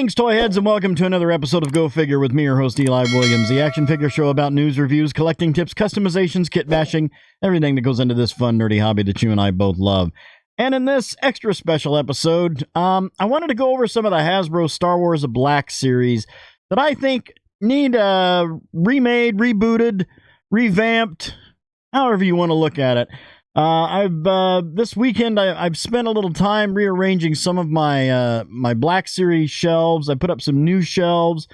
Greetings, toy heads, and welcome to another episode of Go Figure with me, your host, Eli Williams, the action figure show about news, reviews, collecting tips, customizations, kit bashing, everything that goes into this fun, nerdy hobby that you and I both love. And in this extra special episode, I wanted to go over some of the Hasbro Star Wars Black series that I think need remade, rebooted, revamped, however you want to look at it. This weekend I've spent a little time rearranging some of my my Black Series shelves. I put up some new shelves.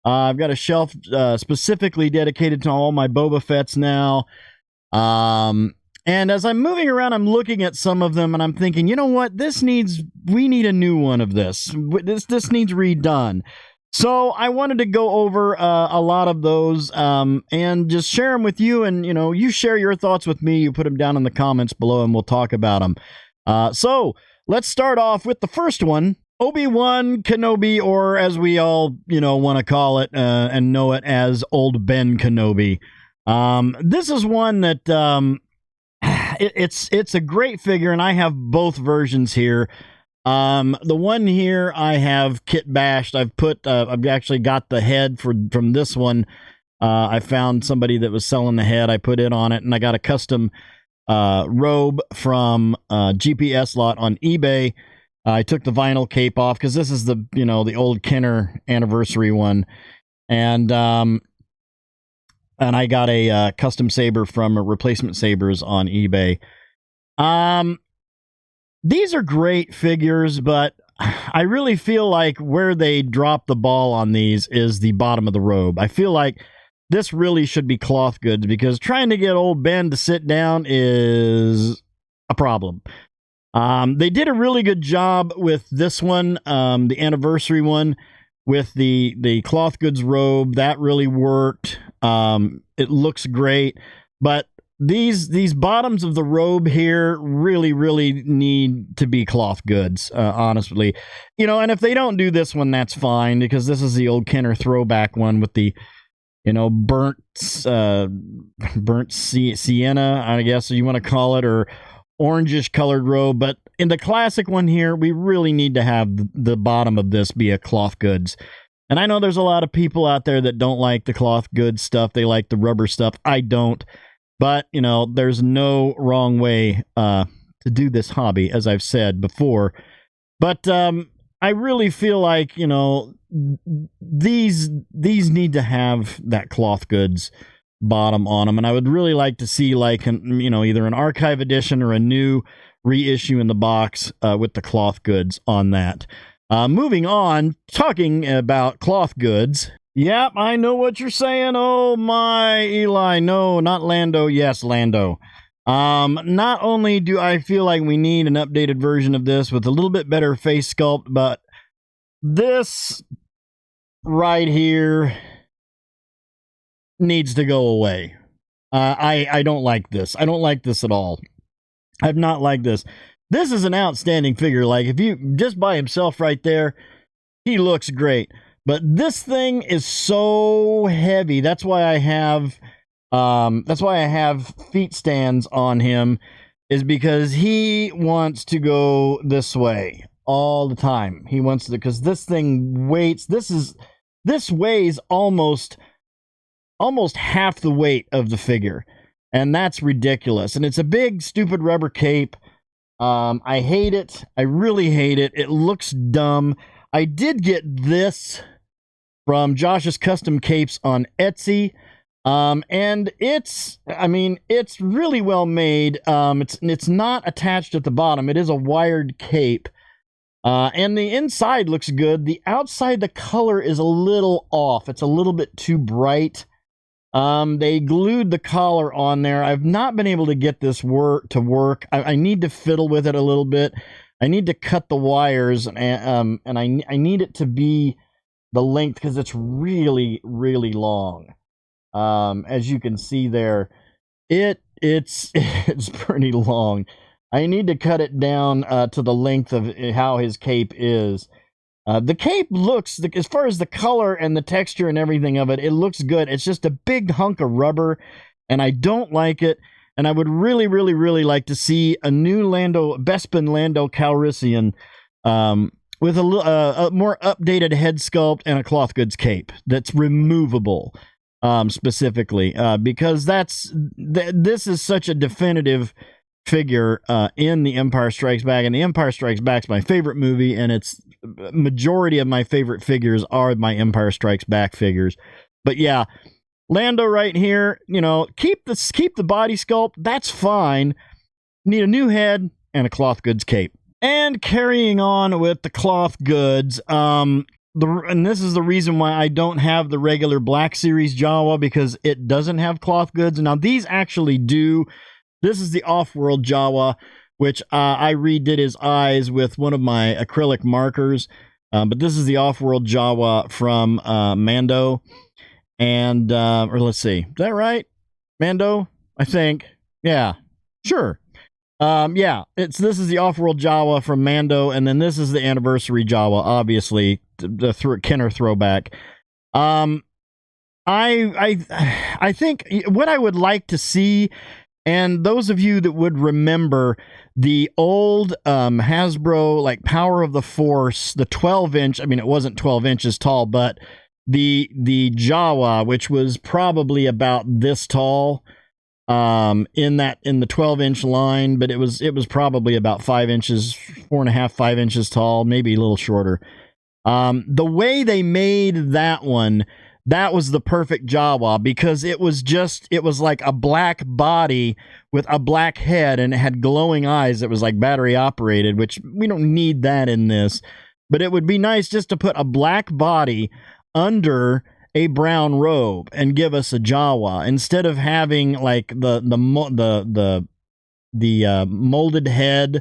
I've got a shelf specifically dedicated to all my Boba Fetts now. And as I'm moving around, I'm looking at some of them and I'm thinking, you know what? We need a new one of this. This needs redone. So I wanted to go over a lot of those and just share them with you. And, you know, you share your thoughts with me. You put them down in the comments below and we'll talk about them. So let's start off with the first one, Obi-Wan Kenobi, or as we all, you know, want to call it and know it as Old Ben Kenobi. This is one that it's a great figure, and I have both versions here. The one here I have kit bashed. I've actually got the head from this one. I found somebody that was selling the head. I put it on it, and I got a custom robe from GPS lot on eBay. I took the vinyl cape off because this is the old Kenner anniversary one, and I got a custom saber from Replacement Sabers on eBay. These are great figures, but I really feel like where they drop the ball on these is the bottom of the robe. I feel like this really should be cloth goods because trying to get old Ben to sit down is a problem. They did a really good job with this one, the anniversary one, with the cloth goods robe. That really worked. It looks great, but these bottoms of the robe here really need to be cloth goods, honestly. You know, and if they don't do this one, that's fine, because this is the old Kenner throwback one with the, burnt sienna, I guess you want to call it, or orangish colored robe. But in the classic one here, we really need to have the bottom of this be a cloth goods. And I know there's a lot of people out there that don't like the cloth goods stuff. They like the rubber stuff. I don't. But, there's no wrong way to do this hobby, as I've said before. But I really feel like, these need to have that cloth goods bottom on them. And I would really like to see, like, either an archive edition or a new reissue in the box with the cloth goods on that. Moving on, talking about cloth goods. Yep, I know what you're saying. Oh my, Eli. No, not Lando. Yes, Lando. Not only do I feel like we need an updated version of this with a little bit better face sculpt, but this right here needs to go away. I don't like this. I don't like this at all. I've not liked this. This is an outstanding figure. Like, if you just by himself right there, he looks great. But this thing is so heavy. That's why I have feet stands on him, is because he wants to go this way all the time. He wants to, because this thing weighs, this weighs almost half the weight of the figure. And that's ridiculous. And it's a big, stupid rubber cape. I hate it. I really hate it. It looks dumb. I did get this from Josh's Custom Capes on Etsy, and it's really well made. It's not attached at the bottom. It is a wired cape, and the inside looks good. The outside, the color is a little off. It's a little bit too bright. They glued the collar on there. I've not been able to get this to work. I need to fiddle with it a little bit. I need to cut the wires, and I need it to be the length, because it's really long. As you can see there, it's pretty long. I need to cut it down to the length of how his cape is. The cape looks, as far as the color and the texture and everything of it, it looks good. It's just a big hunk of rubber, and I don't like it. And I would really like to see a new Bespin Lando Calrissian with a more updated head sculpt and a cloth goods cape that's removable, specifically, because this is such a definitive figure in The Empire Strikes Back, and The Empire Strikes Back's my favorite movie, and it's majority of my favorite figures are my Empire Strikes Back figures. But yeah, Lando right here, you know, keep the body sculpt, that's fine. Need a new head and a cloth goods cape. And carrying on with the cloth goods, and this is the reason why I don't have the regular Black Series Jawa, because it doesn't have cloth goods. Now these actually do. This is the Off-World Jawa, which I redid his eyes with one of my acrylic markers. But this is the Off-World Jawa from Mando. And, or let's see, is that right? Mando, I think. Yeah, sure. Yeah, this is the Off-World Jawa from Mando, and then this is the Anniversary Jawa, obviously, the Kenner throwback. I think what I would like to see, and those of you that would remember the old Hasbro, like, Power of the Force, the 12-inch, I mean, it wasn't 12 inches tall, but the Jawa, which was probably about this tall, in the 12-inch line, but it was probably about 5 inches, 4.5, 5 inches tall, maybe a little shorter. The way they made that one, that was the perfect Jawa, because it was like a black body with a black head, and it had glowing eyes that was like battery operated, which we don't need that in this, but it would be nice just to put a black body under a brown robe and give us a Jawa, instead of having like the molded head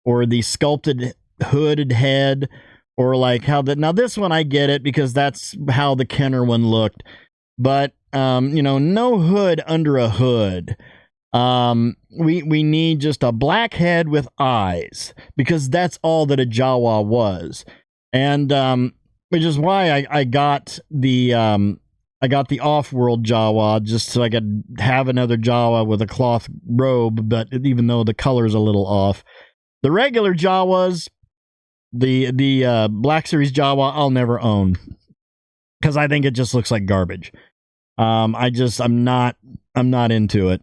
or the sculpted hooded head, or like how that. Now this one I get it, because that's how the Kenner one looked, but you know, no hood under a hood. We need just a black head with eyes, because that's all that a Jawa was. And which is why I got the Off-World Jawa, just so I could have another Jawa with a cloth robe, but even though the color's a little off. The regular Jawas, the Black Series Jawa, I'll never own, because I think it just looks like garbage. I'm not into it.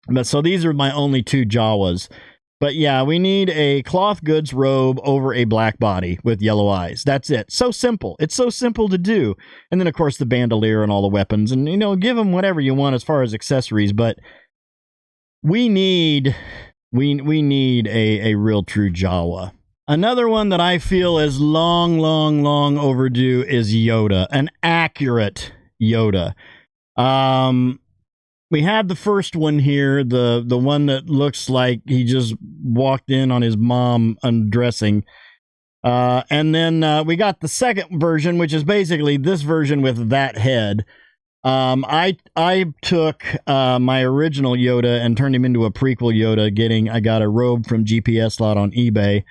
But so these are my only two Jawas. But yeah, we need a cloth goods robe over a black body with yellow eyes. That's it. So simple. It's so simple to do. And then, of course, the bandolier and all the weapons. And, you know, give them whatever you want as far as accessories. But we need a real true Jawa. Another one that I feel is long overdue is Yoda. An accurate Yoda. We had the first one here, the one that looks like he just walked in on his mom undressing. And then we got the second version, which is basically this version with that head. I took my original Yoda and turned him into a prequel Yoda. I got a robe from GPS Lot on eBay.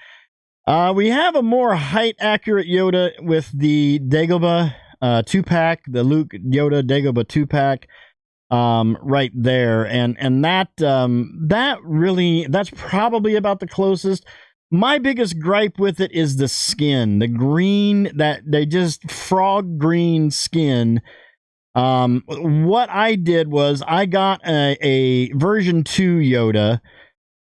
We have a more height accurate Yoda with the Dagobah 2-pack, the Luke Yoda Dagobah 2-pack. Right there, and that's probably about the closest. My biggest gripe with it is the skin, the green, that they just frog green skin. What I did was I got a version 2 Yoda,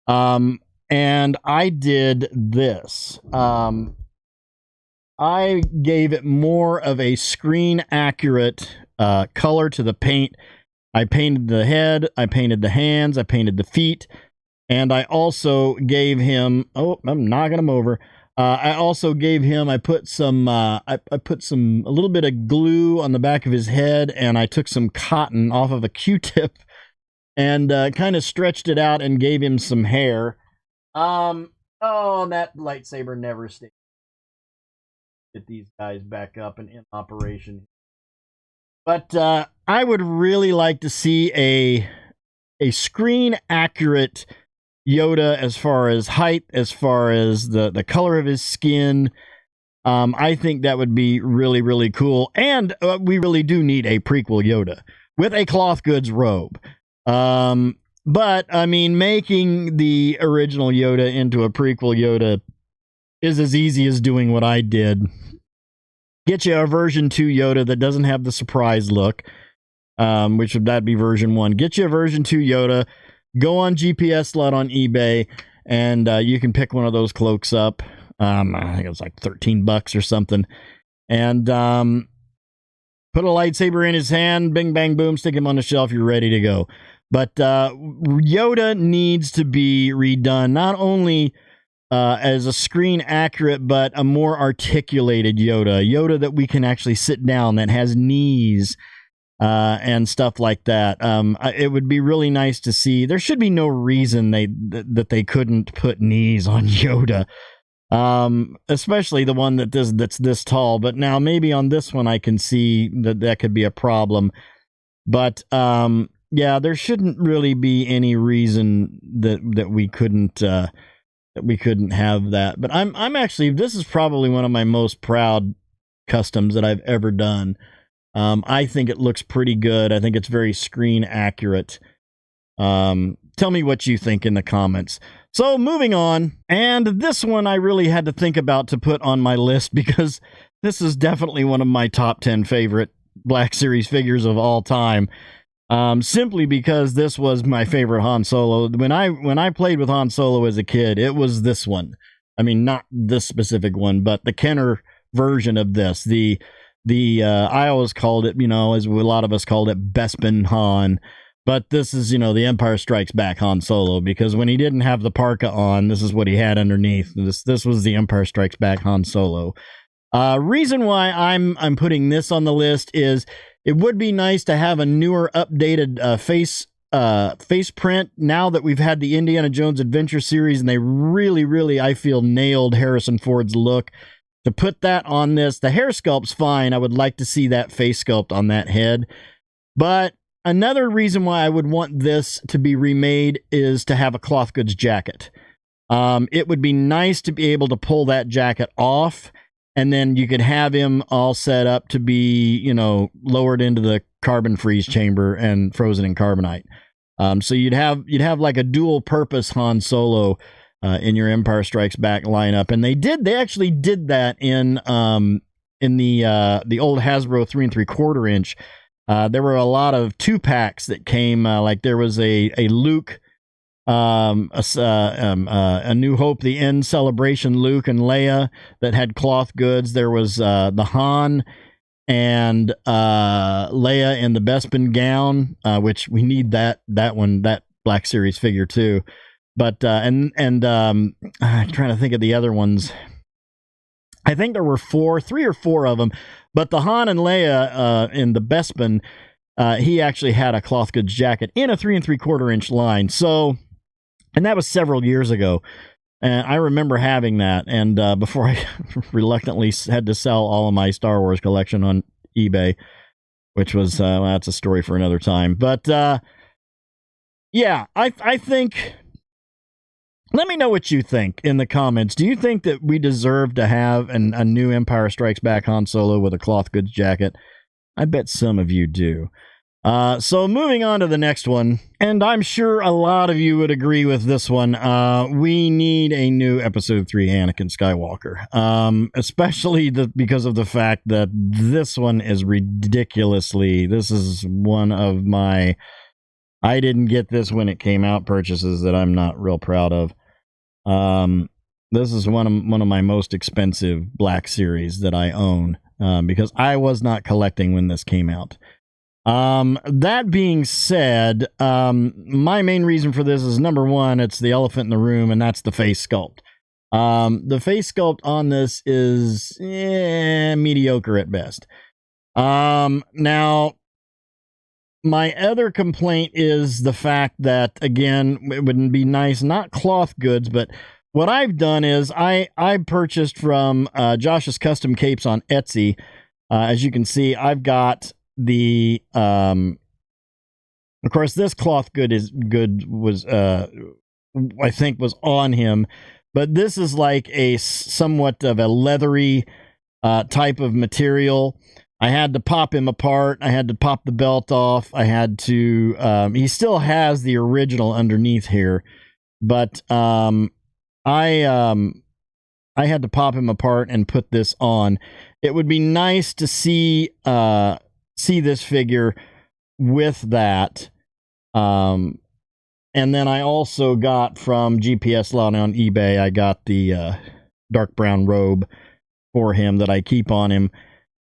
and I did this. I gave it more of a screen accurate color to the paint. I painted the head, I painted the hands, I painted the feet, and I also gave him, oh, I'm knocking him over. I also gave him, I put a little bit of glue on the back of his head, and I took some cotton off of a Q-tip and kind of stretched it out and gave him some hair. Oh, that lightsaber never stayed. Get these guys back up and in operation. But I would really like to see a screen accurate Yoda as far as height, as far as the color of his skin. I think that would be really, really cool. And we really do need a prequel Yoda with a cloth goods robe. But, I mean, making the original Yoda into a prequel Yoda is as easy as doing what I did. Get you a version 2 Yoda that doesn't have the surprise look, which would that be version 1. Get you a version 2 Yoda, go on GPS Slut on eBay, and you can pick one of those cloaks up. I think it was like $13 or something. And put a lightsaber in his hand, bing, bang, boom, stick him on the shelf, you're ready to go. But Yoda needs to be redone, not only as a screen accurate, but a more articulated Yoda that we can actually sit down, that has knees and stuff like that. It would be really nice to see. There should be no reason that they couldn't put knees on Yoda, especially the one that's this tall. But now maybe on this one I can see that could be a problem. But yeah, there shouldn't really be any reason that we couldn't have that. But I'm actually, this is probably one of my most proud customs that I've ever done. I think it looks pretty good. I think it's very screen accurate. Tell me what you think in the comments. So moving on, and this one I really had to think about to put on my list, because this is definitely one of my top 10 favorite Black Series figures of all time. Simply because this was my favorite Han Solo. When I played with Han Solo as a kid, it was this one. I mean, not this specific one, but the Kenner version of this. The I always called it, as a lot of us called it, Bespin Han. But this is, the Empire Strikes Back Han Solo, because when he didn't have the parka on, this is what he had underneath. This was the Empire Strikes Back Han Solo. Reason why I'm putting this on the list is it would be nice to have a newer, updated face print now that we've had the Indiana Jones Adventure series, and they really, I feel, nailed Harrison Ford's look. To put that on this, the hair sculpt's fine. I would like to see that face sculpt on that head. But another reason why I would want this to be remade is to have a cloth goods jacket. It would be nice to be able to pull that jacket off, and then you could have him all set up to be, lowered into the carbon freeze chamber and frozen in carbonite. So you'd have like a dual purpose Han Solo in your Empire Strikes Back lineup. And they actually did that in the old Hasbro 3 3/4 inch. There were a lot of 2-packs that came, like there was a Luke, a New Hope, the End Celebration Luke and Leia that had cloth goods. There was the Han and Leia in the Bespin gown, which we need that Black Series figure too. But I'm trying to think of the other ones. I think there were 3 or 4 of them. But the Han and Leia in the Bespin, he actually had a cloth goods jacket in a 3 3/4 inch line. So, and that was several years ago. And I remember having that. And before I reluctantly had to sell all of my Star Wars collection on eBay, which was, well, that's a story for another time. But yeah, I think, let me know what you think in the comments. Do you think that we deserve to have a new Empire Strikes Back Han Solo with a cloth goods jacket? I bet some of you do. So moving on to the next one, and I'm sure a lot of you would agree with this one. We need a new Episode 3 Anakin Skywalker, especially because of the fact that this one is this is one of my, I didn't get this when it came out, purchases that I'm not real proud of. This is one of my most expensive Black Series that I own, because I was not collecting when this came out. That being said, my main reason for this is, number one, it's the elephant in the room, and that's the face sculpt. The face sculpt on this is mediocre at best. Now, my other complaint is the fact that, again, it wouldn't be nice, not cloth goods, but what I've done is I purchased from Josh's Custom Capes on Etsy. As you can see, I've got the, of course, this cloth good was, I think was on him, but this is like a somewhat of a leathery type of material. I had to pop him apart. I had to pop the belt off. I had to, he still has the original underneath here, but I I had to pop him apart and put this on. It would be nice to see this figure with that. And then I also got from GPS Lot on eBay, I got the dark brown robe for him that I keep on him.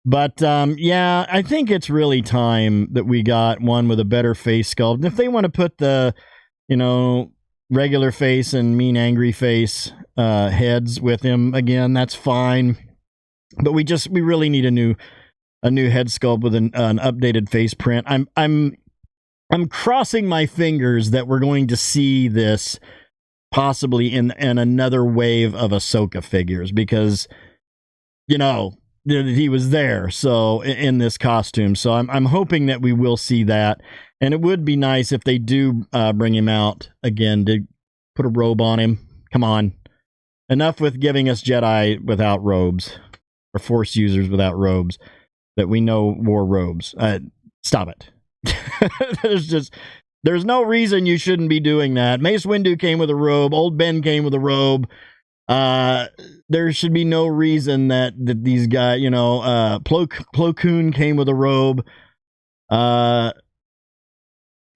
But yeah, I think it's really time that we got one with a better face sculpt. And if they want to put the, you know, regular face and mean angry face heads with him again, that's fine. But we really need a new head sculpt with an updated face print. I'm crossing my fingers that we're going to see this possibly in another wave of Ahsoka figures, because, you know, he was there, so in this costume. So I'm hoping that we will see that. And it would be nice if they do bring him out again to put a robe on him. Come on. Enough with giving us Jedi without robes, or Force users without robes that we know wore robes. Stop it. There's no reason you shouldn't be doing that. Mace Windu came with a robe. Old Ben came with a robe. There should be no reason that these guys, you know, Plo Koon came with a robe.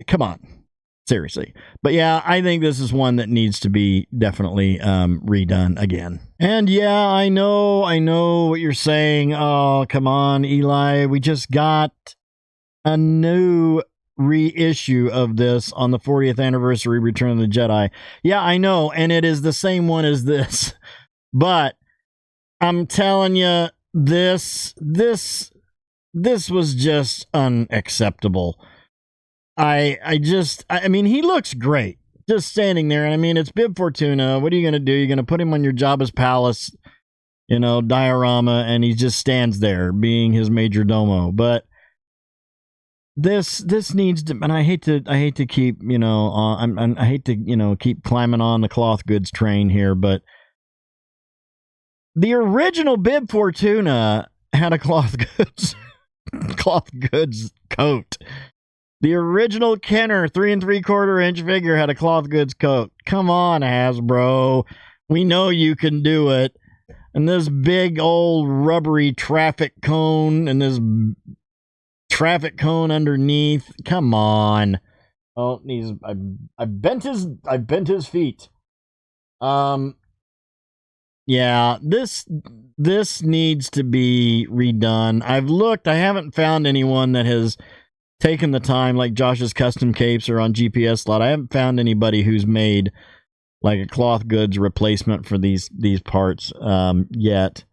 Come on, seriously. But yeah, I think this is one that needs to be definitely redone again. And yeah, I know what you're saying. Oh, come on, Eli. We just got a new reissue of this on the 40th anniversary Return of the Jedi. Yeah, I know, and it is the same one as this. But I'm telling you, this was just unacceptable. I mean, he looks great just standing there. And I mean, it's Bib Fortuna. What are you going to do? You're going to put him on your Jabba's palace, you know, diorama, and he just stands there being his major domo. But this needs to, and I hate to keep, you know, I hate to, you know, keep climbing on the cloth goods train here, but the original Bib Fortuna had a cloth goods coat. The original Kenner 3 3/4 inch figure had a cloth goods coat. Come on, Hasbro. We know you can do it. And this big old rubbery traffic cone and this traffic cone underneath. Come on. Oh, I bent his feet. Yeah, this needs to be redone. I've looked, I haven't found anyone that has taken the time, like Josh's Custom Capes or on GPS Lot. I haven't found anybody who's made like a cloth goods replacement for these parts yet.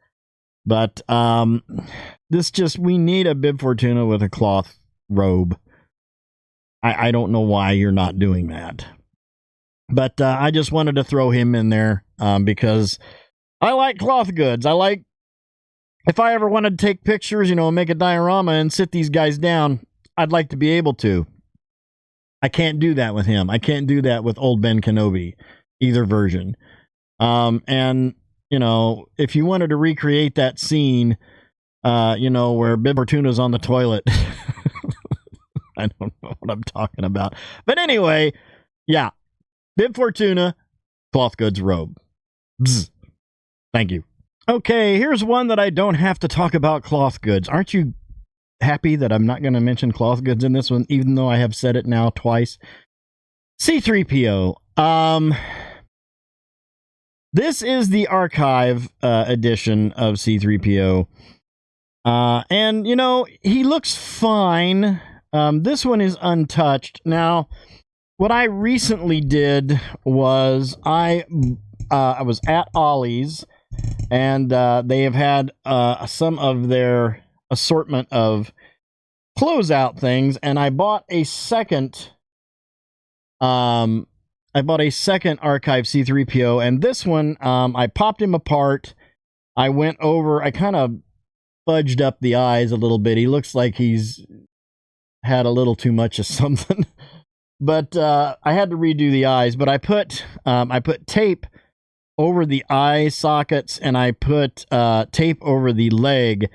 But we need a Bib Fortuna with a cloth robe. I don't know why you're not doing that. But I just wanted to throw him in there because I like cloth goods. I like, if I ever wanted to take pictures, you know, make a diorama and sit these guys down, I'd like to be able to. I can't do that with him. I can't do that with old Ben Kenobi, either version. And, you know, if you wanted to recreate that scene, you know, where Bib Fortuna's on the toilet, I don't know what I'm talking about. But anyway, yeah, Bib Fortuna, cloth goods robe. Bzz. Thank you. Okay, here's one that I don't have to talk about cloth goods. Aren't you happy that I'm not going to mention cloth goods in this one, even though I have said it now twice? C-3PO. This is the archive edition of C-3PO. And, you know, he looks fine. This one is untouched. Now, what I recently did was I was at Ollie's, and they have had some of their assortment of closeout things, and I bought a second archive C-3PO, and this one I popped him apart. I went over, I kind of fudged up the eyes a little bit. He looks like he's had a little too much of something. But I had to redo the eyes, but I put tape over the eye sockets, and I put tape over the leg,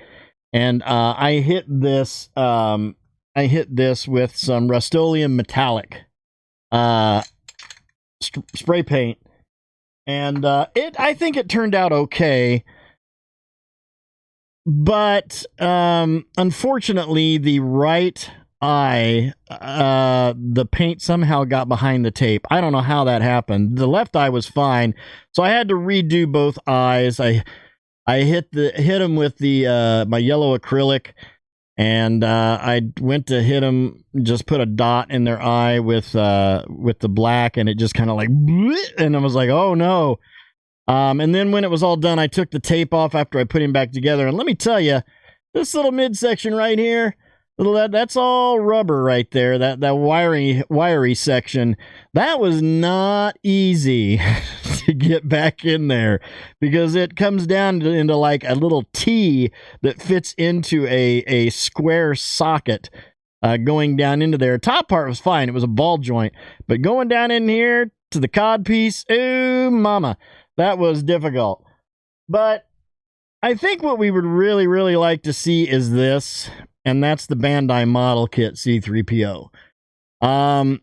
and I hit this with some Rust-Oleum metallic spray paint, And I think it turned out okay. But unfortunately, the right eye, the paint somehow got behind the tape. I don't know how that happened. The left eye was fine, so I had to redo both eyes. I hit him with the my yellow acrylic, and I went to hit him, just put a dot in their eye with the black, and it just kind of like, and I was like, oh no. And then when it was all done, I took the tape off after I put him back together. And let me tell you, this little midsection right here, that's all rubber right there. That wiry section, that was not easy to get back in there, because it comes down into like a little T that fits into a square socket. Going down into there. Top part was fine. It was a ball joint. But going down in here to the cod piece, ooh, mama. That was difficult. But I think what we would really, really like to see is this, and that's the Bandai model kit C-3PO.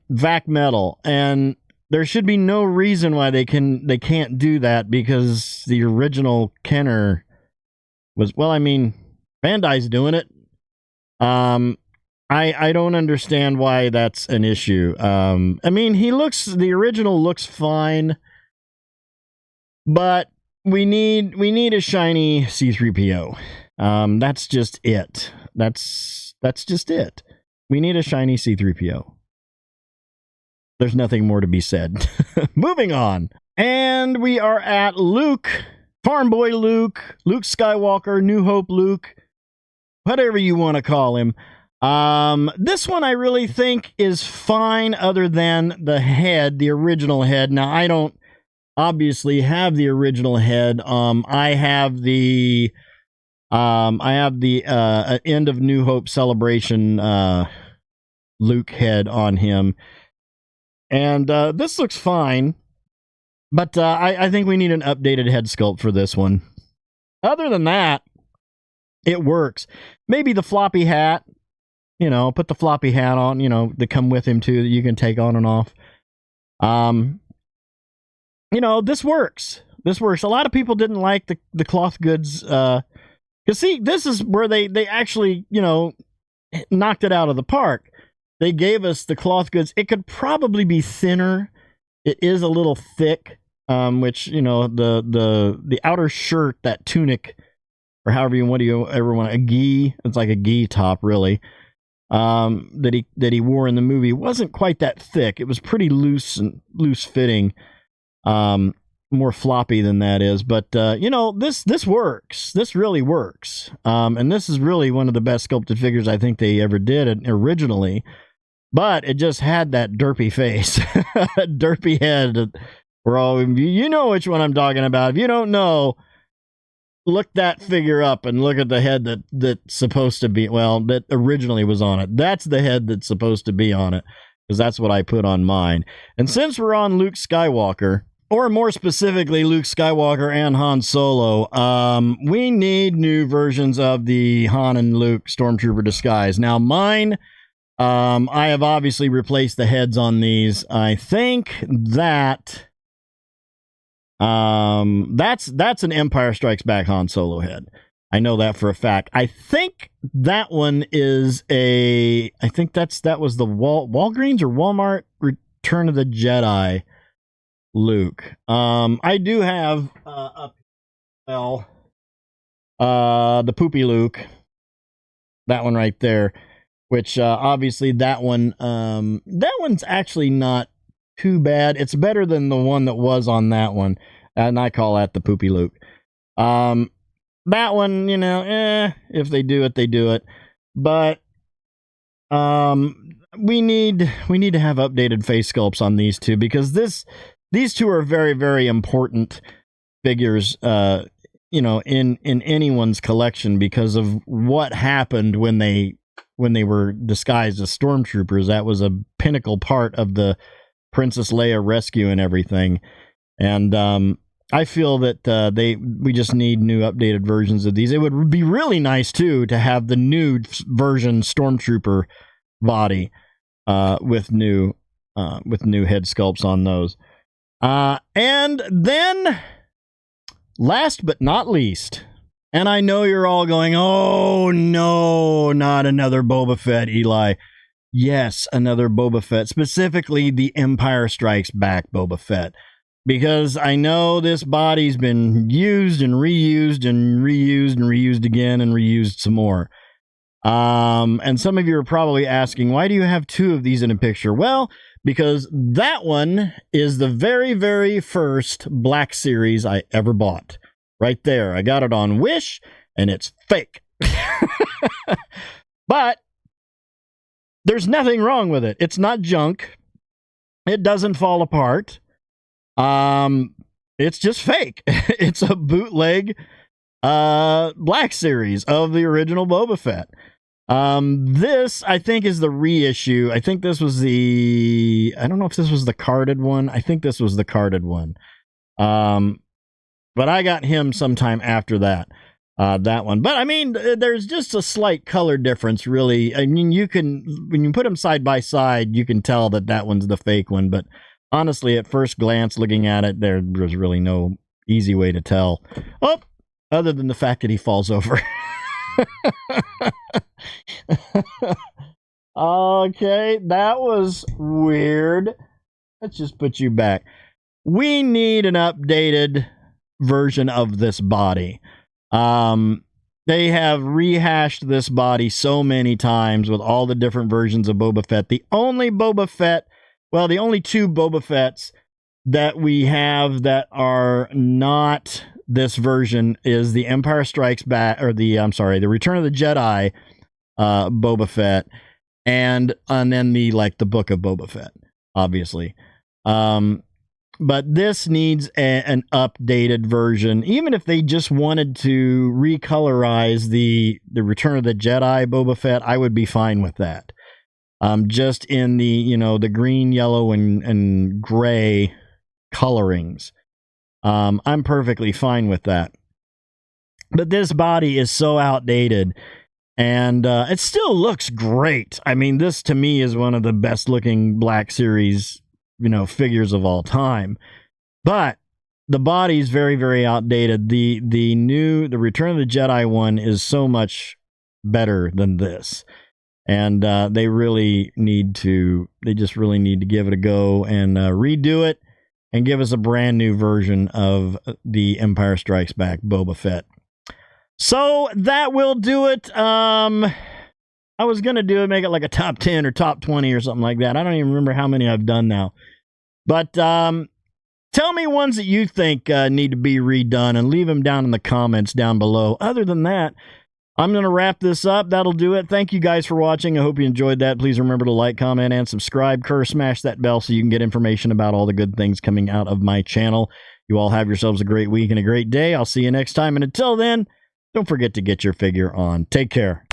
Vac metal. And there should be no reason why they can't do that, because the original Kenner was, well, I mean, Bandai's doing it. I don't understand why that's an issue. I mean, the original looks fine. But we need a shiny C-3PO. That's just it. That's just it. We need a shiny C-3PO. There's nothing more to be said. Moving on. And we are at Luke. Farm Boy Luke. Luke Skywalker. New Hope Luke. Whatever you want to call him. This one I really think is fine, other than the head, the original head. Now, I don't obviously have the original head. I have the End of New Hope Celebration Luke head on him, and this looks fine, but I think we need an updated head sculpt for this one. Other than that, it works. Maybe the floppy hat, put the floppy hat on, that come with him too, that you can take on and off. This works. This works. A lot of people didn't like the cloth goods. Because, see, this is where they actually, knocked it out of the park. They gave us the cloth goods. It could probably be thinner. It is a little thick, which, the outer shirt, that tunic, or however you ever want, a gi. It's like a gi top, really. That he wore in the movie wasn't quite that thick. It was pretty loose fitting. More floppy than that is, but this works. This really works. And this is really one of the best sculpted figures I think they ever did originally. But it just had that derpy face, derpy head. You know which one I'm talking about. If you don't know, look that figure up and look at the head that's supposed to be, that originally was on it. That's the head that's supposed to be on it, because that's what I put on mine. And since we're on Luke Skywalker, or more specifically Luke Skywalker and Han Solo, we need new versions of the Han and Luke Stormtrooper disguise. Now mine, I have obviously replaced the heads on these. I think that that's an Empire Strikes Back Han Solo head. I know that for a fact. I think that one is I think that was the Walgreens or Walmart Return of the Jedi Luke. I do have the Poopy Luke, that one right there, which obviously that one's actually not too bad. It's better than the one that was on that one, and I call that the Poopy Luke. That one, if they do it, they do it. But we need to have updated face sculpts on these two, because these two are very, very important figures, in anyone's collection, because of what happened when they were disguised as stormtroopers. That was a pinnacle part of the Princess Leia rescue and everything. And I feel that we just need new updated versions of these. It would be really nice too to have the new version Stormtrooper body with new head sculpts on those. And then, last but not least, and I know you're all going, oh no, not another Boba Fett, Eli. Yes, another Boba Fett, specifically the Empire Strikes Back Boba Fett. Because I know this body's been used and reused and reused and reused again and reused some more. And some of you are probably asking, why do you have two of these in a picture? Well, because that one is the very, very first Black Series I ever bought. Right there. I got it on Wish, and it's fake. But there's nothing wrong with it. It's not junk. It doesn't fall apart. It's just fake. It's a bootleg Black Series of the original Boba Fett. This, I think, is the reissue. I think this was the... I don't know if this was the carded one. I think this was the carded one. But I got him sometime after that one. But, I mean, there's just a slight color difference, really. I mean, you can... When you put them side by side, you can tell that that one's the fake one. But honestly, at first glance, looking at it, there was really no easy way to tell. Oh! Other than the fact that he falls over. Okay, that was weird. Let's just put you back. We need an updated version of this body. They have rehashed this body so many times with all the different versions of Boba Fett. The only Boba Fett, well, the only two Boba Fetts that we have that are not this version is the Empire Strikes Back, or the Return of the Jedi Boba Fett, and then the Book of Boba Fett, obviously. But this needs an updated version. Even if they just wanted to recolorize the Return of the Jedi Boba Fett, I would be fine with that. Just in the, the green, yellow, and gray colorings. I'm perfectly fine with that. But this body is so outdated, and it still looks great. I mean, this to me is one of the best looking Black Series, figures of all time. But the body's very, very outdated. The Return of the Jedi one is so much better than this. And they just really need to give it a go and redo it and give us a brand new version of the Empire Strikes Back Boba Fett. So that will do it. I was going to make it like a top 10 or top 20 or something like that. I don't even remember how many I've done now. But tell me ones that you think need to be redone and leave them down in the comments down below. Other than that, I'm going to wrap this up. That'll do it. Thank you guys for watching. I hope you enjoyed that. Please remember to like, comment, and subscribe. Smash that bell so you can get information about all the good things coming out of my channel. You all have yourselves a great week and a great day. I'll see you next time. And until then, don't forget to get your figure on. Take care.